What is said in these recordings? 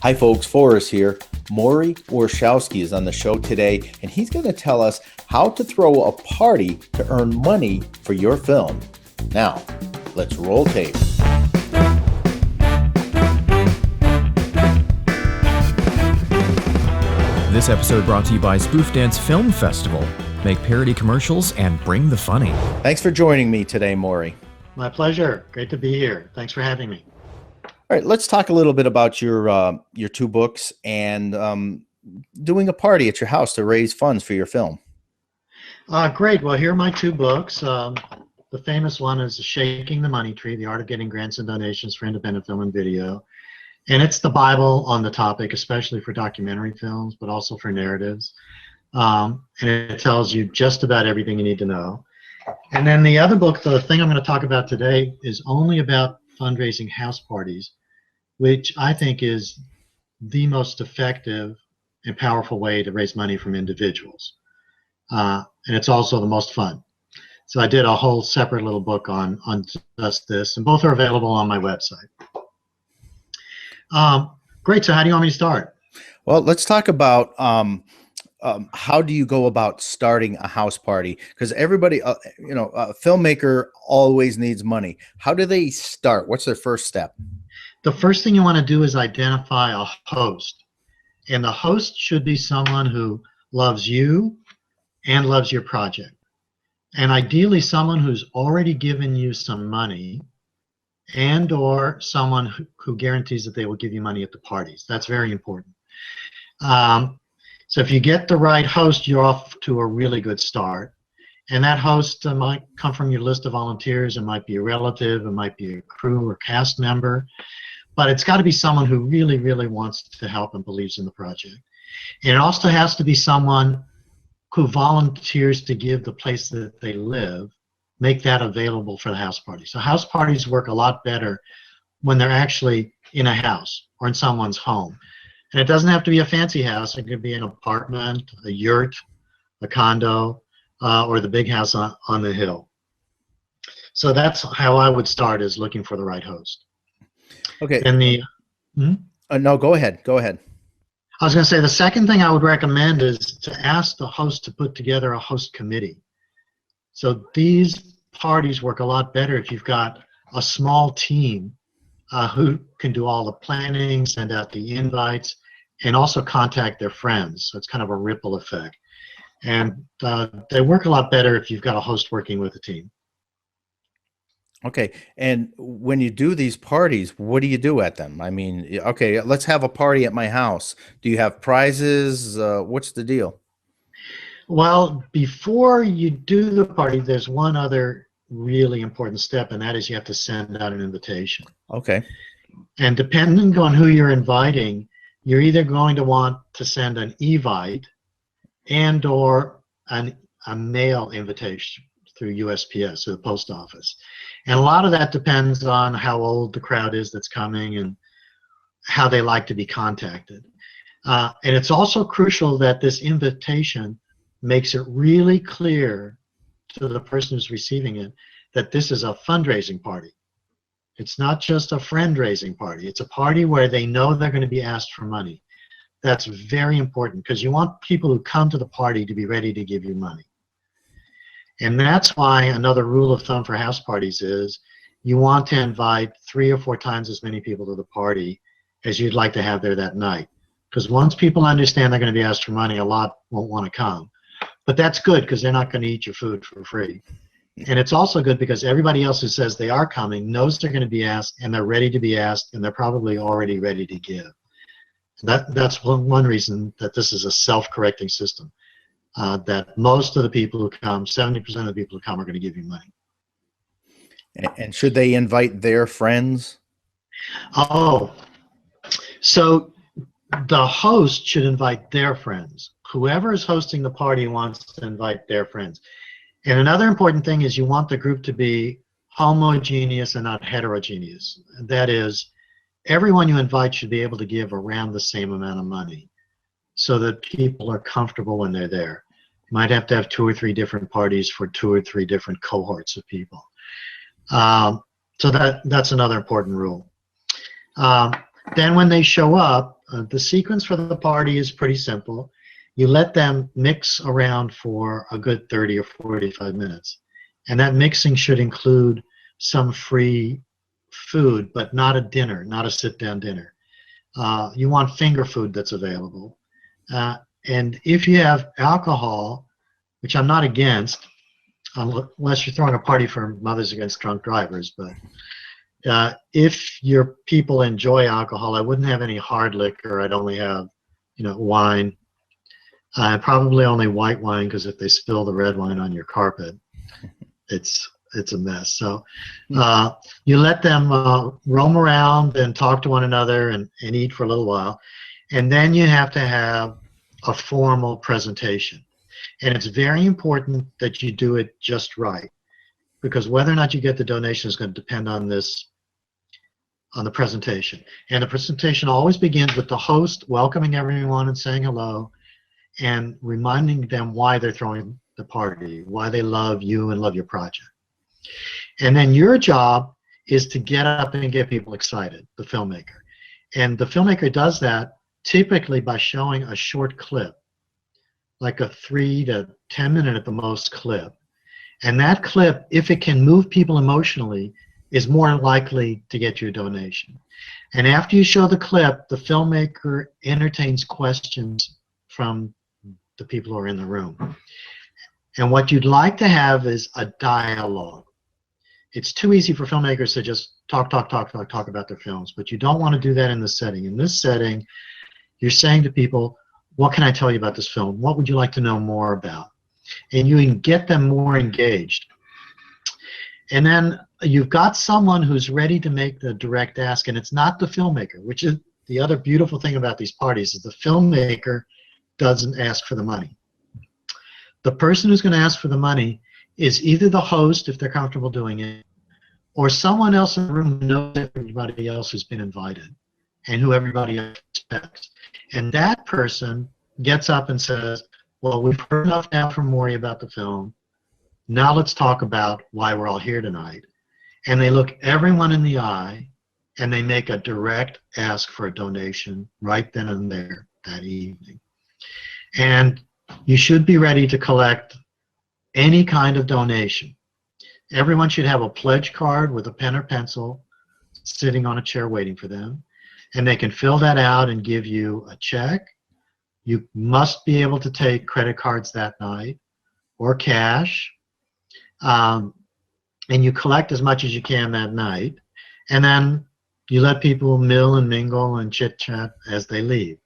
Hi folks, Forrest here. MORRIE WARSHAWSKI is on the show today, and he's going to tell us how to throw a party to earn money for your film. Now, let's roll tape. This episode brought to you by Spoof Dance Film Festival. Make parody commercials and bring the funny. Thanks for joining me today, MORRIE. My pleasure. Great to be here. Thanks for having me. All right, let's talk a little bit about your two books and doing a party at your house to raise funds for your film. Great. Well, here are my two books. The famous one is Shaking the Money Tree, The Art of Getting Grants and Donations for Independent Film and Video. And it's the Bible on the topic, especially for documentary films, but also for narratives. And it tells you just about everything you need to know. And then the other book, the thing I'm going to talk about today, is only about fundraising house parties, which I think is the most effective and powerful way to raise money from individuals. And it's also the most fun. So I did a whole separate little book on just this, and both are available on my website. Great, so how do you want me to start? Well, let's talk about how do you go about starting a house party? Because everybody, a filmmaker always needs money. How do they start? What's their first step? The first thing you want to do is identify a host. And the host should be someone who loves you and loves your project. And ideally someone who's already given you some money and or someone who guarantees that they will give you money at the parties. That's very important. So if you get the right host, you're off to a really good start. And that host might come from your list of volunteers. It might be a relative. It might be a crew or cast member. But it's got to be someone who really, really wants to help and believes in the project. And it also has to be someone who volunteers to give the place that they live, make that available for the house party. So house parties work a lot better when they're actually in a house or in someone's home. And it doesn't have to be a fancy house. It could be an apartment, a yurt, a condo, or the big house on the hill. So that's how I would start, is looking for the right host. Okay. And No, go ahead. Go ahead. I was going to say the second thing I would recommend is to ask the host to put together a host committee. So these parties work a lot better if you've got a small team who can do all the planning, send out the invites, and also contact their friends. So it's kind of a ripple effect. And they work a lot better if you've got a host working with a team. Okay. And when you do these parties, what do you do at them? I mean, okay, let's have a party at my house. Do you have prizes? What's the deal? Well, before you do the party, there's one other really important step, and that is you have to send out an invitation. Okay. And depending on who you're inviting, you're either going to want to send an evite and or a mail invitation through USPS, so the post office. And a lot of that depends on how old the crowd is that's coming and how they like to be contacted. And it's also crucial that this invitation makes it really clear to the person who's receiving it that this is a fundraising party. It's not just a friend-raising party. It's a party where they know they're going to be asked for money. That's very important because you want people who come to the party to be ready to give you money. And that's why another rule of thumb for house parties is you want to invite 3 or 4 times as many people to the party as you'd like to have there that night. Because once people understand they're going to be asked for money, a lot won't want to come. But that's good because they're not going to eat your food for free. And it's also good because everybody else who says they are coming knows they're going to be asked, and they're ready to be asked, and they're probably already ready to give. That's one reason that this is a self-correcting system, that most of the people who come, 70% of the people who come, are going to give you money. And should they invite their friends? Oh, so the host should invite their friends. Whoever is hosting the party wants to invite their friends. And another important thing is you want the group to be homogeneous and not heterogeneous. That is, everyone you invite should be able to give around the same amount of money so that people are comfortable when they're there. You might have to have 2 or 3 different parties for 2 or 3 different cohorts of people. So that's another important rule. Then when they show up, the sequence for the party is pretty simple. You let them mix around for a good 30 or 45 minutes. And that mixing should include some free food, but not a dinner, not a sit-down dinner. You want finger food that's available. And if you have alcohol, which I'm not against, unless you're throwing a party for Mothers Against Drunk Drivers, but if your people enjoy alcohol, I wouldn't have any hard liquor. I'd only have, wine. Probably only white wine, because if they spill the red wine on your carpet, it's a mess. So you let them roam around and talk to one another and eat for a little while, and then you have to have a formal presentation. And it's very important that you do it just right, because whether or not you get the donation is going to depend on the presentation. And the presentation always begins with the host welcoming everyone and saying hello and reminding them why they're throwing the party, why they love you and love your project. And then your job is to get up and get people excited, the filmmaker. And the filmmaker does that typically by showing a short clip, like a 3 to 10 minute at the most clip. And that clip, if it can move people emotionally, is more likely to get you a donation. And after you show the clip, the filmmaker entertains questions from the people who are in the room. And what you'd like to have is a dialogue. It's too easy for filmmakers to just talk about their films, but you don't want to do that in this setting. In this setting, you're saying to people, what can I tell you about this film? What would you like to know more about? And you can get them more engaged. And then you've got someone who's ready to make the direct ask, and it's not the filmmaker, which is the other beautiful thing about these parties, is the filmmaker doesn't ask for the money. The person who's going to ask for the money is either the host, if they're comfortable doing it, or someone else in the room who knows everybody else who's been invited and who everybody else expects. And that person gets up and says, well, we've heard enough now from MORRIE about the film. Now let's talk about why we're all here tonight. And they look everyone in the eye and they make a direct ask for a donation right then and there that evening. And you should be ready to collect any kind of donation. Everyone should have a pledge card with a pen or pencil sitting on a chair waiting for them. And they can fill that out and give you a check. You must be able to take credit cards that night or cash. And you collect as much as you can that night. And then you let people mill and mingle and chit-chat as they leave.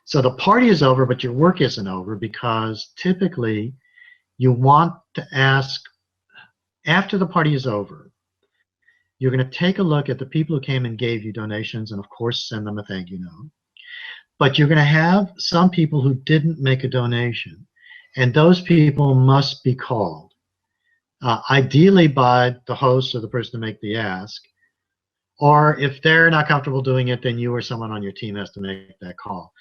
So the party is over, but your work isn't over, because typically you want to ask, after the party is over, you're going to take a look at the people who came and gave you donations and, of course, send them a thank you note. But you're going to have some people who didn't make a donation, and those people must be called, ideally by the host or the person to make the ask. Or if they're not comfortable doing it, then you or someone on your team has to make that call.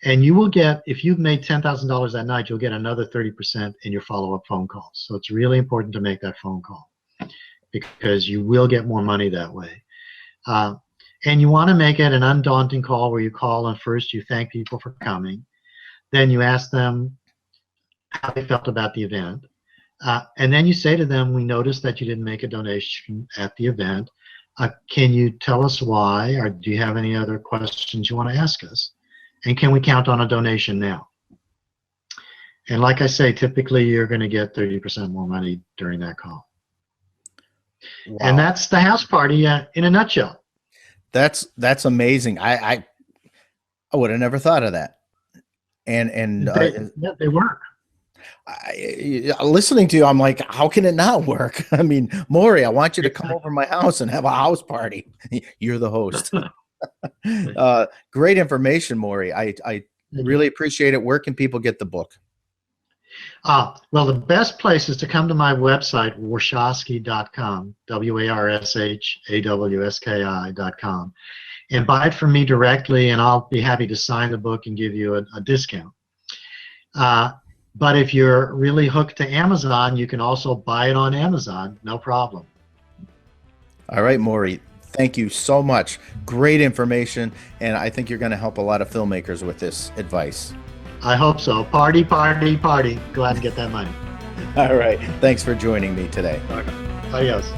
And you will get, if you've made $10,000 that night, you'll get another 30% in your follow-up phone calls. So it's really important to make that phone call, because you will get more money that way. And you want to make it an undaunting call, where you call and first you thank people for coming. Then you ask them how they felt about the event. And then you say to them, we noticed that you didn't make a donation at the event. Can you tell us why, or do you have any other questions you want to ask us? And can we count on a donation now? And like I say, typically you're going to get 30% more money during that call. Wow. And that's the house party in a nutshell. That's amazing. I would have never thought of that. And they work. Listening to you, I'm like, how can it not work? I mean, MORRIE, I want you to come over my house and have a house party. You're the host. Great information, MORRIE. I really appreciate it. Where can people get the book? Well, the best place is to come to my website, warshawski.com, warshawski.com, and buy it from me directly, and I'll be happy to sign the book and give you a discount. But if you're really hooked to Amazon, you can also buy it on Amazon, no problem. All right, MORRIE. thank you so much. Great information, and I think you're going to help a lot of filmmakers with this advice. I hope so. Party, party, party. Go out and get that money. All right. Thanks for joining me today. Adios.